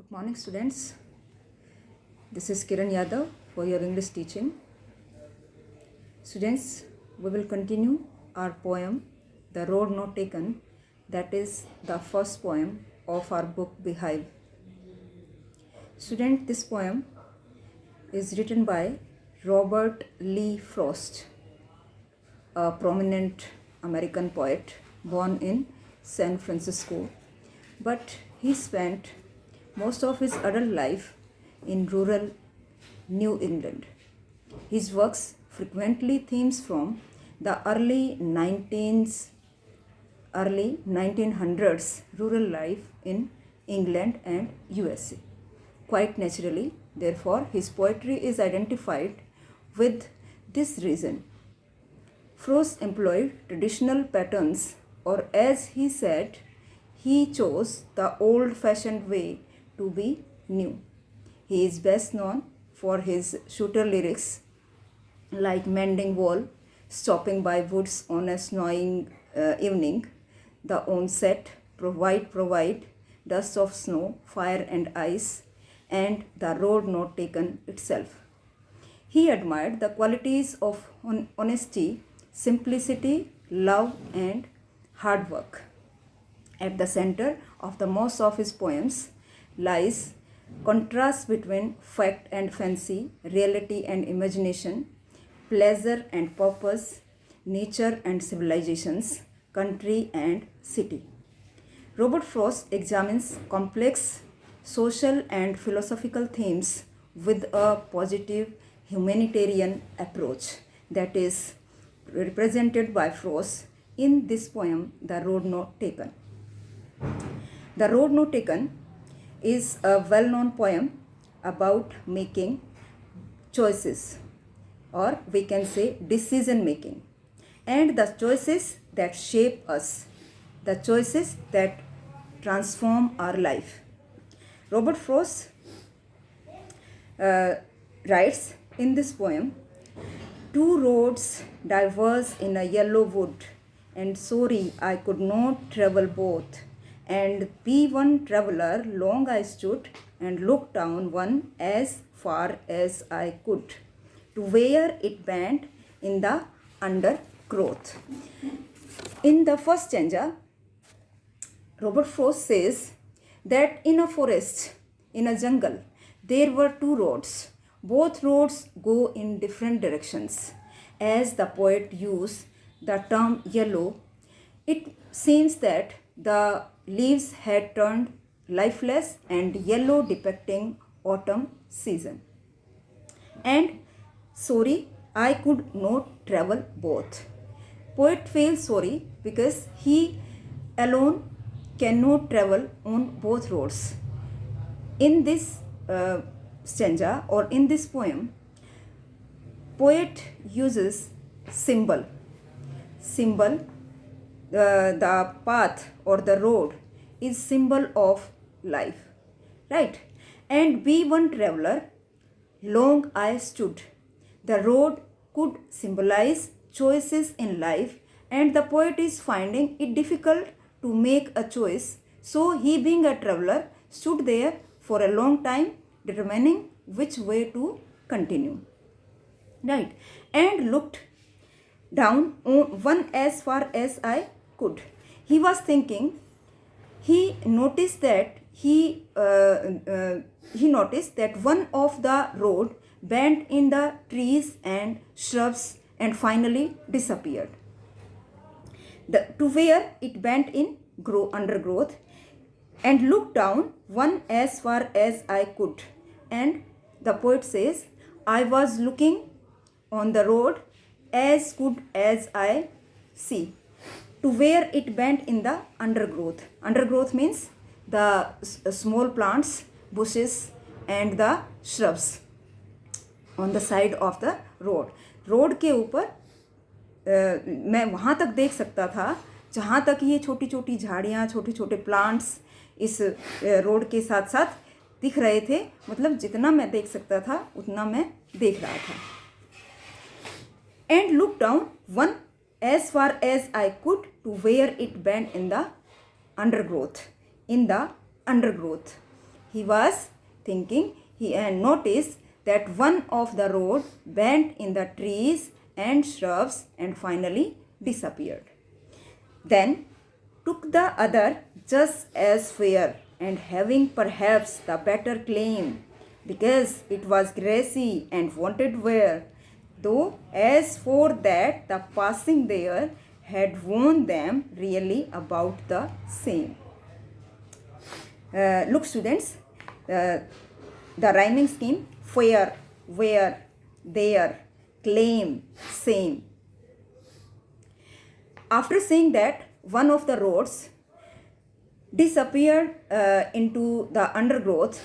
Good morning, students. This is Kiran Yadav for your English teaching. Students, we will continue our poem, The Road Not Taken, that is the first poem of our book, Beehive. Student, this poem is written by Robert Lee Frost, a prominent American poet born in San Francisco, but he spent most of his adult life in rural New England. His works frequently themes from the early 1900s rural life in England and USA. Quite naturally, therefore, his poetry is identified with this reason. Frost employed traditional patterns, or as he said, he chose the old-fashioned way to be new. He is best known for his shooter lyrics like Mending Wall, Stopping by Woods on a Snowing Evening, The Onset, Provide, Dust of Snow, Fire and Ice, and The Road Not Taken itself. He admired the qualities of honesty, simplicity, love, and hard work. At the center of the most of his poems lies contrast between fact and fancy, reality and imagination, pleasure and purpose, nature and civilizations, country and city. Robert Frost examines complex social and philosophical themes with a positive humanitarian approach that is represented by Frost in this poem, The Road Not Taken. The Road Not Taken is a well-known poem about making choices, or we can say decision making, and the choices that shape us, the choices that transform our life. Robert Frost writes in this poem, "Two roads diverge in a yellow wood, and sorry I could not travel both. And be one traveler, long I stood, and looked down one as far as I could, to where it bent in the undergrowth." In the first stanza, Robert Frost says that in a forest, in a jungle, there were two roads. Both roads go in different directions. As the poet used the term yellow, it seems that the leaves had turned lifeless, and yellow depicting autumn season. And sorry, I could not travel both. Poet feels sorry because he alone cannot travel on both roads. In this stanza, or in this poem, poet uses symbol, the path or the road is symbol of life, right? And be one traveler, long I stood. The road could symbolize choices in life, and the poet is finding it difficult to make a choice, so he, being a traveler, stood there for a long time determining which way to continue, right? And looked down on one as far as I could. He was thinking. He noticed that one of the road bent in the trees and shrubs and finally disappeared. To where it bent in undergrowth, and looked down one as far as I could. And the poet says, I was looking on the road as good as I see, to where it bent in the undergrowth. Undergrowth means the small plants, bushes and the shrubs on the side of the road. Road के ऊपर मैं वहाँ तक देख सकता था जहाँ तक ये छोटी छोटी झाड़ियाँ, छोटे छोटे प्लांट्स इस रोड के साथ साथ दिख रहे थे. मतलब जितना मैं देख सकता था उतना मैं देख रहा था. And looked down one as far as I could, to where it bent in the undergrowth. he was thinking, he noticed that one of the road bent in the trees and shrubs and finally disappeared. Then took the other just as fair and having perhaps the better claim, because it was grassy and wanted wear, though as for that the passing there had warned them really about the same. Look students, the rhyming scheme: fair, where, there, claim, same. After saying that, one of the roads disappeared into the undergrowth,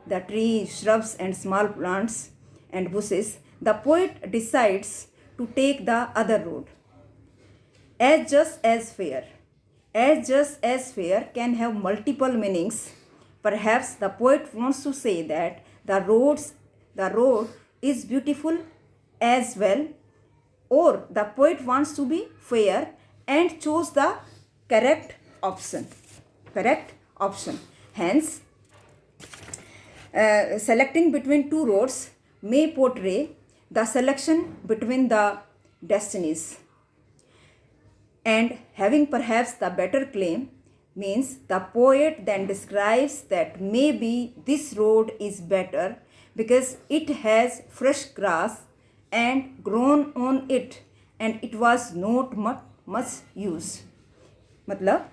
the trees, shrubs and small plants and bushes, the poet decides to take the other road. As just as fair. As just as fair can have multiple meanings. Perhaps the poet wants to say that the road is beautiful as well, or the poet wants to be fair and chose the correct option. Hence, selecting between two roads may portray the selection between the destinies. And having perhaps the better claim means the poet then describes that maybe this road is better because it has fresh grass and grown on it and it was not much used. मतलब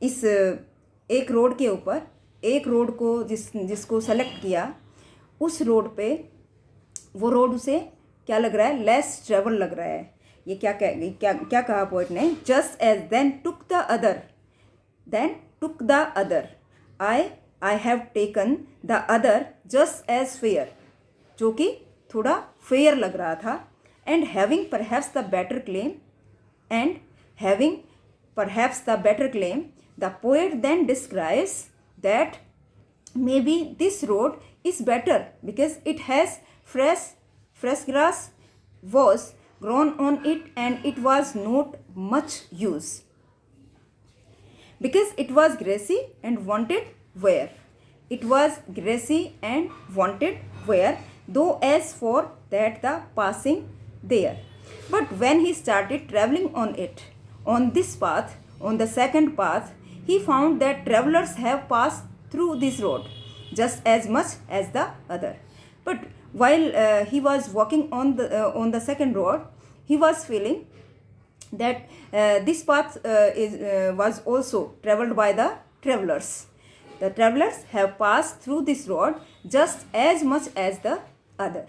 इस एक road के ऊपर एक road को जिसको select किया, उस रोड पे वो रोड उसे क्या लग रहा है, लेस ट्रेवल लग रहा है. ये क्या कहा पोइट ने, just as then took the other I have taken the other just as fair, जो कि थोड़ा फेयर लग रहा था. And having perhaps the better claim the poet then describes that maybe this road is better because it has fresh grass was grown on it and it was not much use, because it was grassy and wanted wear. Though as for that the passing there. But when he started travelling on this path, on the second path, he found that travellers have passed through this road just as much as the other. But while he was walking on the second road, he was feeling that this path was also travelled by the travellers. The travellers have passed through this road just as much as the other.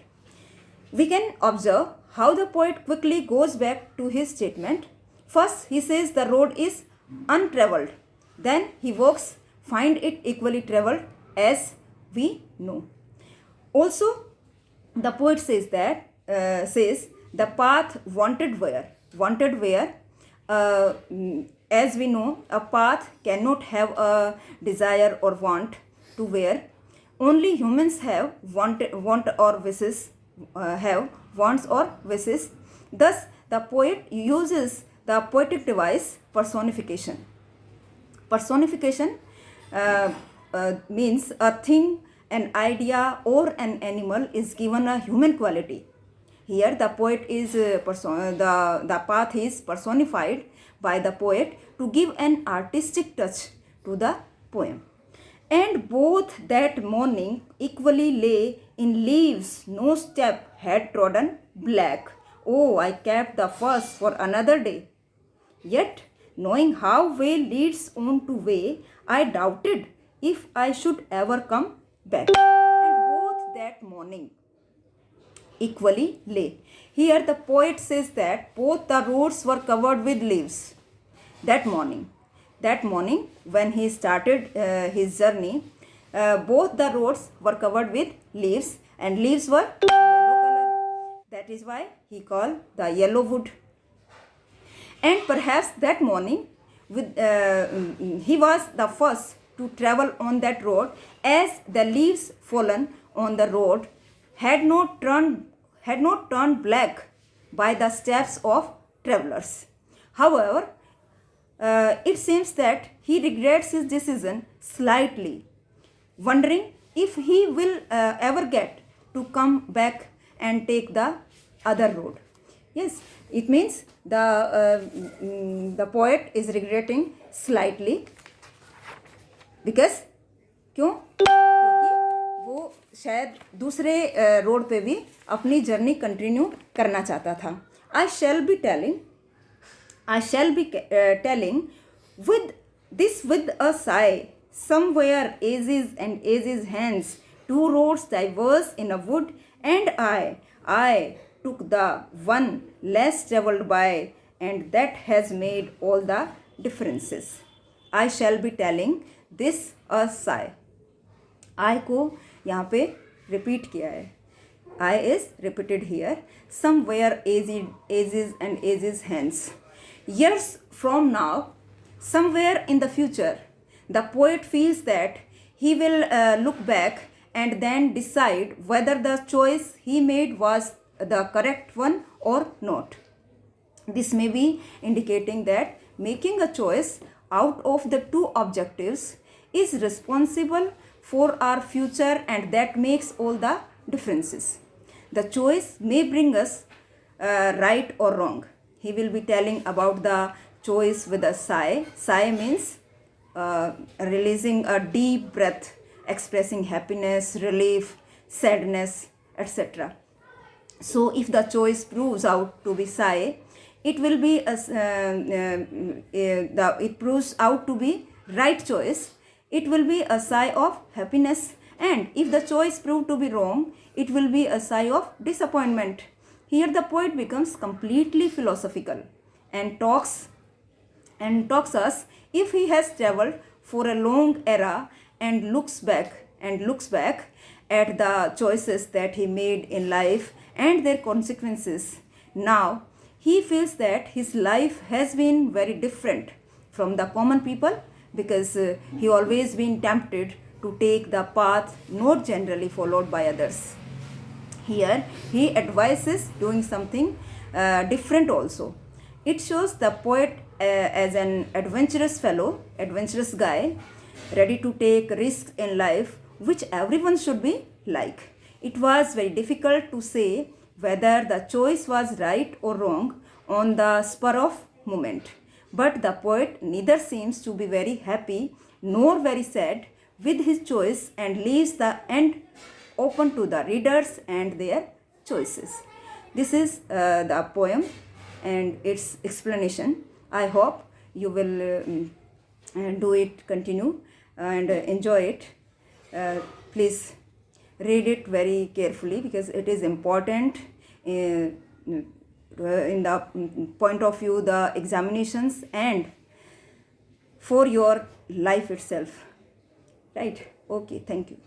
We can observe how the poet quickly goes back to his statement. First, he says the road is untravelled. Then he walks, find it equally travelled, as we know. Also, the poet says the path wanted wear. As we know, a path cannot have a desire or want to wear. Only humans have wants or wishes. Thus, the poet uses the poetic device personification. Personification means a thing, an idea or an animal is given a human quality. Here the poet is the path is personified by the poet to give an artistic touch to the poem. And both that morning equally lay in leaves, no step had trodden black. Oh, I kept the first for another day. Yet, knowing how way leads on to way, I doubted if I should ever come back. And both that morning equally lay. Here the poet says that both the roads were covered with leaves. That morning when he started his journey, both the roads were covered with leaves, and leaves were yellow color. That is why he called the yellow wood. And perhaps that morning he was the first to travel on that road, as the leaves fallen on the road had not turned black by the steps of travellers. However, it seems that he regrets his decision slightly, wondering if he will ever get to come back and take the other road. Yes, it means the poet is regretting slightly because क्यों? क्योंकि वो शायद दूसरे road पे भी अपनी journey continue करना चाहता था. I shall be telling with a sigh, somewhere ages hence, two roads diverse in a wood, and I took the one less traveled by, and that has made all the differences. I shall be telling this a sigh. I को यहाँ पे repeat किया है. I is repeated here. Somewhere ages hence. Years from now, somewhere in the future, the poet feels that he will look back and then decide whether the choice he made was the correct one or not. This may be indicating that making a choice out of the two objectives is responsible for our future, and that makes all the differences. The choice may bring us right or wrong. He will be telling about the choice with a sigh. Sigh means releasing a deep breath, expressing happiness, relief, sadness, etc. So if the choice proves out to be sigh, it will be it proves out to be right choice. It will be a sigh of happiness, and if the choice proved to be wrong, it will be a sigh of disappointment. Here the poet becomes completely philosophical and talks us if he has traveled for a long era and looks back at the choices that he made in life and their consequences. Now he feels that his life has been very different from the common people, because he always been tempted to take the path not generally followed by others. Here he advises doing something different also. It shows the poet as an adventurous guy, ready to take risks in life, which everyone should be like. It was very difficult to say whether the choice was right or wrong on the spur of moment. But the poet neither seems to be very happy nor very sad with his choice, and leaves the end open to the readers and their choices. This is the poem and its explanation. I hope you will do it, continue and enjoy it. Please read it very carefully, because it is important in the point of view the examinations and for your life itself. Right? Okay, thank you.